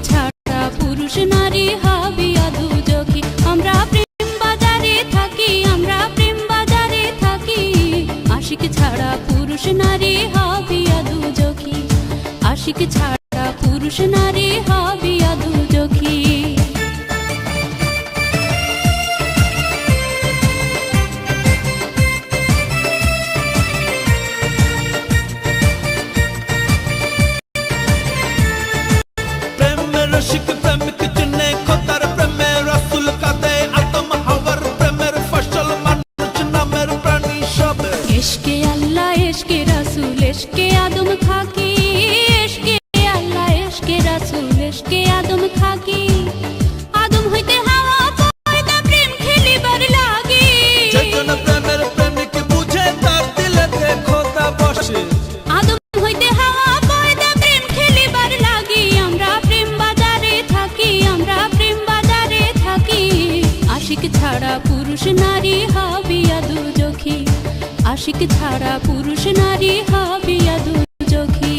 ছাড়া পুরুষ নারী হাবিয়া দুজখী। আমরা প্রেম বাজারে থাকি, আমরা প্রেম বাজারে থাকি। আশিক ছাড়া পুরুষ নারী হাবিয়া দুজখী। আশিক ছাড়া পুরুষ নারী হাবিয়া দুজখী। रशिक प्रेमिक जिन्हें खोतार प्रेमे रसूल कादे आदम हवर प्रेमेर फसल मानुष नामेर प्राणी सब। इश्के अल्लाह इश्के रसूल इश्के आदम खाकी। इश्के अल्लाह इश्के रसूल इश्के आदम खाकी। आदम हইতে হাওয়া পয়দা প্রেম খেলিবার লাগি। যেজন প্রেমের প্রেমিক বুঝে তার দিলেতে খোদা বসে। আদম হইতে হাওয়া পয়দা প্রেম খেলিবার লাগি। আমরা প্রেম বাজারে থাকি, আমরা প্রেম বাজারে থাকি। আশিক ছাড়া পুরুষ নারী হাবিয়া দুজখী। আশিক ছাড়া পুরুষ নারী হাবিয়া দুজখী।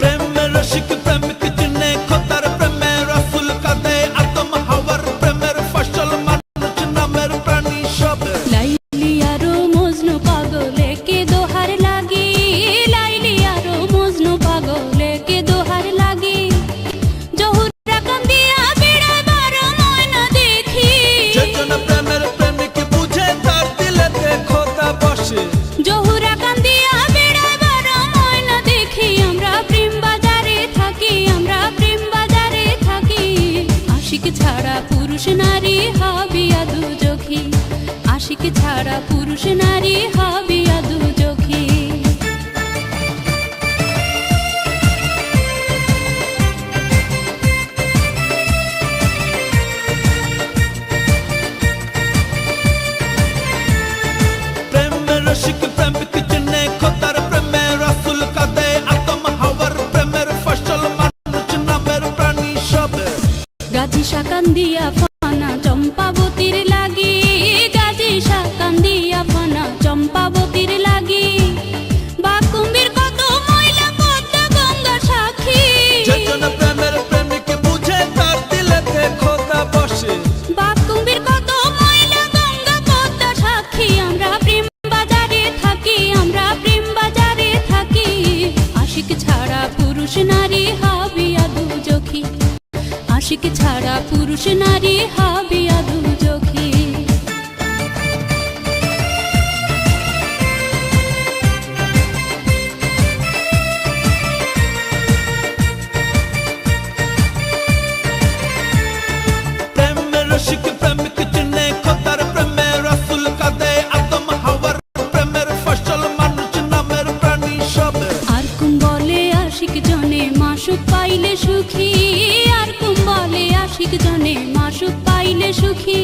प्रेमेर रशिक प्रेमिक जिन्हें खोतार प्रेमे रसूल कादे आदम हवर प्रेमेर फसल मानुष नामेर प्राणी सब। লাইলি আরো মজনু পাগলে কে দোহার লাগি। লাইলি আরো মজনু পাগলে কে দোহার লাগি। জহুরা কান্দিয়া বেড়ায় বারো ময়না দেখি। যেজন প্রেমের প্রেমিক বুঝে তার দিলেতে খোদা বসে। জহুরা কান্দিয়া বেড়ায় বারো ময়না দেখি। আমরা প্রেম বাজারে থাকি, আমরা প্রেম বাজারে থাকি। আশিক ছাড়া পুরুষ নারী হাবিয়া দুজখী। আশিক ছাড়া পুরুষ নারী হাবিয়া দুজখী। प्रेमेर रशिक प्रेमिक जिन्हें खोतार प्रेमे रसूल कादे आदम हवर प्रेमेर फसल मानुष नामेर प्राणी सब। গাজী শাকান্দিয়া ফানা চম্পাবতীর লাগি। গাজী শাকান্দিয়া ফানা চম্পাবতীর লাগি। বাকুম্বির কত ময়লা পদ্মা গঙ্গা সাক্ষী। যেজন প্রেমের প্রেমিক বুঝে তার দিলেতে খোদা বসে। বাকুম্বির কত ময়লা গঙ্গা পদ্মা সাক্ষী। আমরা প্রেম বাজারে থাকি, আমরা প্রেম বাজারে থাকি। আশিক ছাড়া পুরুষ নারী হাবিয়া দুজখী। আশিক ছাড়া পুরুষ নারী হাবিয়া দুজখী। प्रेमेर रशिक प्रेमिक जिन्हें खोतार प्रेमे रसूल कादे आदम हवर प्रेमेर फसल मानुष नामेर प्राणी सब। আর কুম বলে আশিক জনে মাসুক পাইলে সুখী। আর কুম বলে আশিক জনে মাসুক পাইলে সুখী।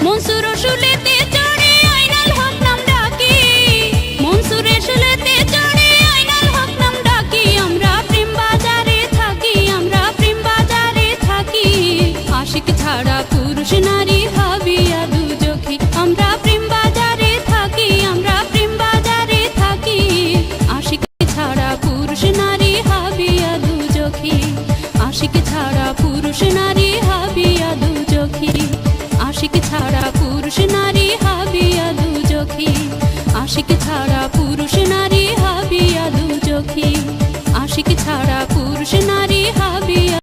মনসুর রসুলেতে চড়ে আইনাল হক নাম ডাকি। মনসুর রসুলেতে চড়ে আইনাল হক নাম ডাকি। আমরা প্রেম বাজারে থাকি, আমরা প্রেম বাজারে থাকি। আশিক ছাড়া পুরুষ নারী হাবিয়া দুজখী। আমরা প্রেম বাজারে থাকি, আমরা প্রেম বাজারে থাকি। আশিক ছাড়া পুরুষ নারী হাবিয়া দুজখী। আশিক ছাড়া পুরুষ নারী হাবিয়া দুজখী। আশিক ছাড়া পুরুষ নারী হাবিয়া দুজখী। আশিক ছাড়া পুরুষ নারী হাবিয়া দুজখী। আশিক ছাড়া পুরুষ